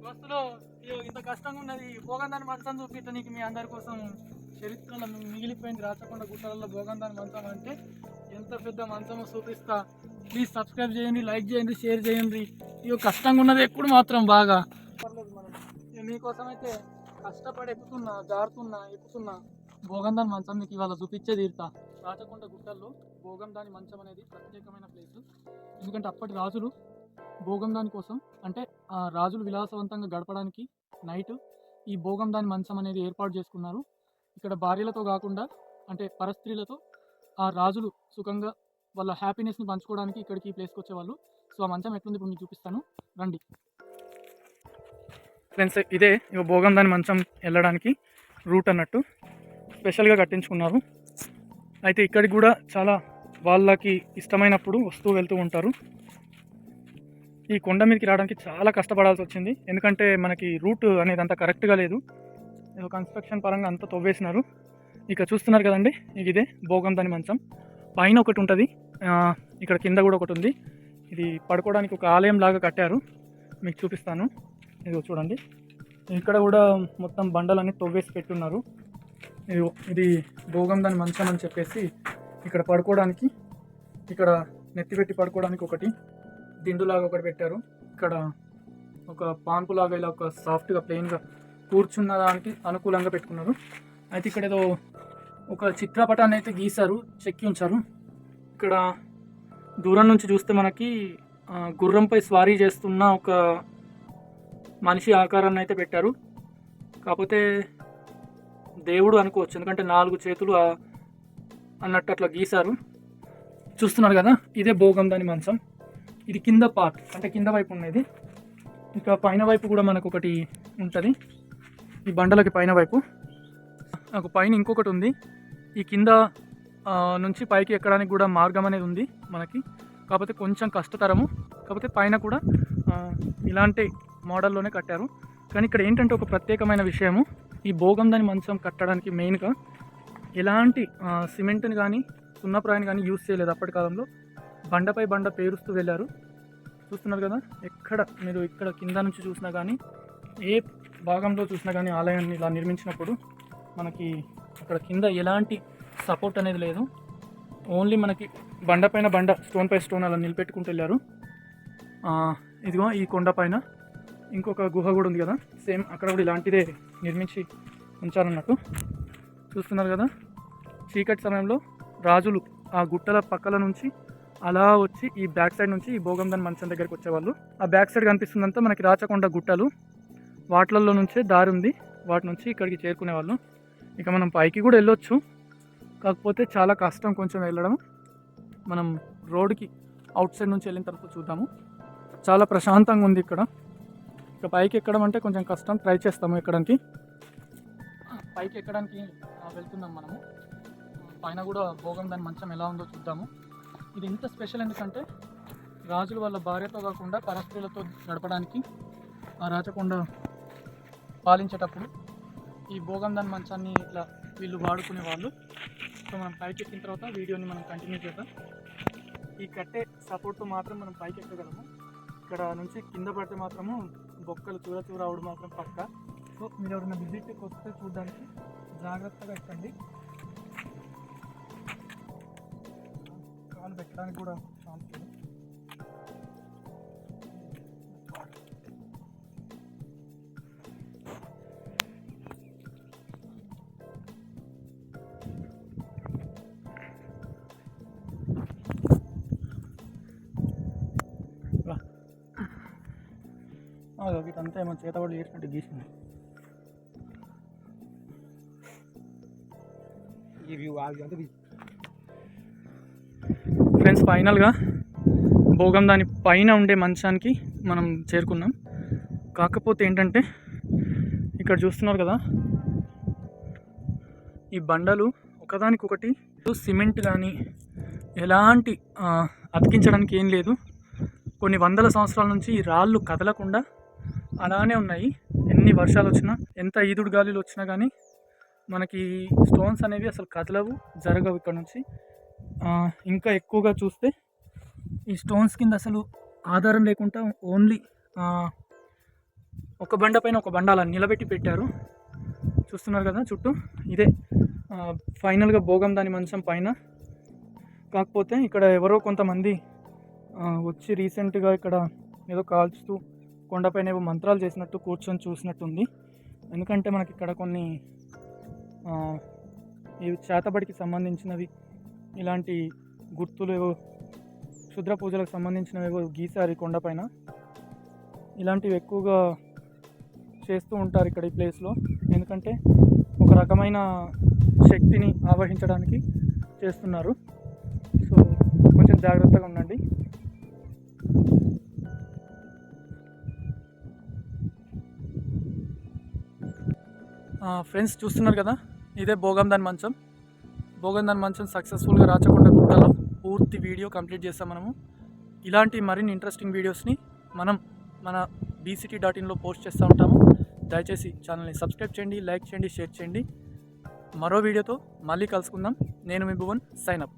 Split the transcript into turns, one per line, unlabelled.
దోస్తులు ఇంత కష్టంగా ఉన్నది భోగందాని మంచం చూపించడానికి మీ అందరి కోసం చరిత్రలో మిగిలిపోయింది రాచకొండ గుట్టలలో భోగందాని మంచం అంటే ఎంత పెద్ద మంచమో చూపిస్తా. ప్లీజ్ సబ్స్క్రైబ్ చేయండి, లైక్ చేయండి, షేర్ చేయండి. ఇక కష్టంగా ఉన్నది ఎప్పుడు మాత్రం బాగా పర్లేదు. మనం మీకోసం అయితే కష్టపడి ఎక్కుతున్నా భోగందాని మంచం మీకు ఇవాళ చూపించే తీరుతా. రాచకొండ గుట్టల్లో భోగందాని మంచం అనేది ప్రత్యేకమైన ప్లేసు. ఎందుకంటే అప్పటి రాజులు భోగందాని కోసం అంటే ఆ రాజులు విలాసవంతంగా గడపడానికి నైట్ ఈ భోగందాని మంచం అనేది ఏర్పాటు చేసుకున్నారు. ఇక్కడ భార్యలతో కాకుండా అంటే పరస్త్రీలతో ఆ రాజులు సుఖంగా వాళ్ళ హ్యాపీనెస్ని పంచుకోవడానికి ఇక్కడికి ఈ ప్లేస్కి వచ్చేవాళ్ళు. సో ఆ మంచం ఎట్లుంది ఇప్పుడు మీకు చూపిస్తాను, రండి ఫ్రెండ్స్. ఇదే భోగందాని మంచం వెళ్ళడానికి రూట్ అన్నట్టు స్పెషల్గా కట్టించుకున్నారు. అయితే ఇక్కడికి కూడా చాలా వాళ్ళకి ఇష్టమైనప్పుడు వస్తూ వెళ్తూ ఉంటారు. ఈ కొండ మీదకి రావడానికి చాలా కష్టపడాల్సి వచ్చింది, ఎందుకంటే మనకి రూట్ అనేది అంత కరెక్ట్గా లేదు. కన్స్ట్రక్షన్ పరంగా అంతా తవ్వేసినారు. ఇక చూస్తున్నారు కదండి, ఇదే భోగందాని మంచం. పైన ఒకటి ఉంటుంది, ఇక్కడ కింద కూడా ఒకటి ఉంది. ఇది పడుకోవడానికి ఒక ఆలయం లాగా కట్టారు, మీకు చూపిస్తాను. ఇది చూడండి, ఇక్కడ కూడా మొత్తం బండలన్నీ తవ్వేసి పెట్టున్నారు. ఇది భోగందాని మంచం అని చెప్పేసి ఇక్కడ పడుకోవడానికి, ఇక్కడ నెత్తిపెట్టి పడుకోవడానికి ఒకటి దిండులాగా ఒకటి పెట్టారు. ఇక్కడ ఒక పాన్పులాగా ఇలా ఒక సాఫ్ట్గా ప్లెయిన్గా కూర్చున్న దానికి అనుకూలంగా పెట్టుకున్నారు. అయితే ఇక్కడ ఏదో ఒక చిత్రపటాన్ని అయితే గీశారు, చెక్కి ఉంచారు. ఇక్కడ దూరం నుంచి చూస్తే మనకి గుర్రంపై స్వారీ చేస్తున్న ఒక మనిషి ఆకారాన్ని అయితే పెట్టారు. కాకపోతే దేవుడు అనుకోవచ్చు, ఎందుకంటే 4 చేతులు అన్నట్టు అట్లా గీశారు. చూస్తున్నారు కదా, ఇదే భోగందాని మంచం. ఇది కింద పార్ట్ అంటే కింద వైపు ఉన్నది. ఇంకా పైన వైపు కూడా మనకు ఒకటి ఉంటుంది, ఈ బండలకి పైన వైపు. నాకు పైన ఇంకొకటి ఉంది. ఈ కింద నుంచి పైకి ఎక్కడానికి కూడా మార్గం అనేది ఉంది మనకి, కాకపోతే కొంచెం కష్టతరము. కాకపోతే పైన కూడా ఇలాంటి మోడల్లోనే కట్టారు. కానీ ఇక్కడ ఏంటంటే ఒక ప్రత్యేకమైన విషయము, ఈ భోగందాని మంచం కట్టడానికి మెయిన్గా ఎలాంటి సిమెంట్ని కానీ సున్నప్రాయిని కానీ యూజ్ చేయలేదు. అప్పటి కాలంలో బండపై బండ పేరుస్తూ వెళ్ళారు. చూస్తున్నారు కదా, మీరు ఇక్కడ కింద నుంచి చూసినా కానీ ఏ భాగంలో చూసినా కానీ ఆలయాన్ని ఇలా నిర్మించినప్పుడు మనకి అక్కడ కింద ఎలాంటి సపోర్ట్ అనేది లేదు. ఓన్లీ మనకి బండపైన బండ, స్టోన్ పై స్టోన్ అలా నిలబెట్టుకుంటూ వెళ్ళారు. ఇదిగో ఈ కొండ పైన ఇంకొక గుహ కూడా ఉంది కదా, సేమ్ అక్కడ కూడా ఇలాంటిదే నిర్మించి ఉంచారన్నట్టు. చూస్తున్నారు కదా, చీకటి సమయంలో రాజులు ఆ గుట్టల పక్కల నుంచి అలా వచ్చి ఈ బ్యాక్ సైడ్ నుంచి ఈ భోగందాని మంచం దగ్గరికి వచ్చేవాళ్ళు. ఆ బ్యాక్ సైడ్ కనిపిస్తుందంతా మనకి రాచకొండ గుట్టలు, వాటిలలో నుంచే దారి ఉంది, వాటి నుంచి ఇక్కడికి చేరుకునేవాళ్ళు. ఇక మనం పైకి కూడా వెళ్ళొచ్చు, కాకపోతే చాలా కష్టం కొంచెం వెళ్ళడం. మనం రోడ్కి అవుట్ సైడ్ నుంచి వెళ్ళిన తర్వాత చూద్దాము. చాలా ప్రశాంతంగా ఉంది ఇక్కడ. ఇక పైకి ఎక్కడం అంటే కొంచెం కష్టం, ట్రై చేస్తాము ఎక్కడానికి. పైకి ఎక్కడానికి వెళ్తున్నాం మనము. పైన కూడా భోగందాని మంచం ఎలా ఉందో చూద్దాము. ఇది ఇంత స్పెషల్ ఎందుకంటే రాజులు వాళ్ళ భార్యతో కాకుండా పరస్త్రీలతో గడపడానికి ఆ రాచకొండ పాలించేటప్పుడు ఈ భోగందాని మంచాన్ని ఇట్లా వీళ్ళు వాడుకునే వాళ్ళు. సో మనం పైకి ఎక్కిన తర్వాత వీడియోని మనం కంటిన్యూ చేద్దాం. ఈ కట్టే సపోర్ట్తో మాత్రం మనం పైకి ఎక్కగలము. ఇక్కడ నుంచి కింద పడితే మాత్రము బొక్కలు చూర అవడం మాత్రం పక్క. సో మీరు ఎవరైనా విజిట్కి వస్తే చూడడానికి జాగ్రత్తగా ఎక్కండి. కాలు పెట్టడానికి కూడా ఛాన్స్ లేదు. వీటంతా ఏమో చేతబడి చేసినట్టు గీసింది. ఫ్రెండ్స్, ఫైనల్గా భోగందాని పైన ఉండే మంచానికి మనం చేరుకున్నాం. కాకపోతే ఏంటంటే ఇక్కడ చూస్తున్నారు కదా, ఈ బండలు ఒకదానికొకటి సిమెంట్ కానీ ఎలాంటి అతికించడానికి ఏం లేదు. కొన్ని వందల సంవత్సరాల నుంచి ఈ రాళ్ళు కదలకుండా అలానే ఉన్నాయి. ఎన్ని వర్షాలు వచ్చినా, ఎంత ఈదుడు గాలిలు వచ్చినా కానీ మనకి స్టోన్స్ అనేవి అసలు కదలవు, జరగవు ఇక్కడ నుంచి. ఇంకా ఎక్కువగా చూస్తే ఈ స్టోన్స్ కింద అసలు ఆధారం లేకుండా ఓన్లీ ఒక బండ పైన ఒక బండ అలా నిలబెట్టి పెట్టారు. చూస్తున్నారు కదా చుట్టూ. ఇదే ఫైనల్గా భోగందాని మంచం పైన. కాకపోతే ఇక్కడ ఎవరో కొంతమంది వచ్చి రీసెంట్గా ఇక్కడ ఏదో కాల్చుతూ కొండపైన ఏవో మంత్రాలు చేసినట్టు కూర్చొని చూసినట్టుంది. ఎందుకంటే మనకి ఇక్కడ కొన్ని ఈ చేతబడికి సంబంధించినవి ఇలాంటి గుర్తులు ఏవో క్షుద్ర పూజలకు సంబంధించినవి ఏవో గీసారు కొండపైన. ఇలాంటివి ఎక్కువగా చేస్తూ ఉంటారు ఇక్కడ ఈ ప్లేస్లో. ఎందుకంటే ఒక రకమైన శక్తిని ఆవహించడానికి చేస్తున్నారు. సో కొంచెం జాగ్రత్తగా ఉండండి. ఫ్రెండ్స్ చూస్తున్నారు కదా, ఇదే భోగందాని మంచం. భోగందాని మంచం సక్సెస్ఫుల్గా రాచకొండ గుట్టలో పూర్తి వీడియో కంప్లీట్ చేస్తాం మనము. ఇలాంటి మరిన్ని ఇంట్రెస్టింగ్ వీడియోస్ని మనం మన bct.in పోస్ట్ చేస్తూ ఉంటాము. దయచేసి ఛానల్ని సబ్స్క్రైబ్ చేయండి, లైక్ చేయండి, షేర్ చేయండి. మరో వీడియోతో మళ్ళీ కలుసుకుందాం. నేను మీ భువన్, సైన్ అప్.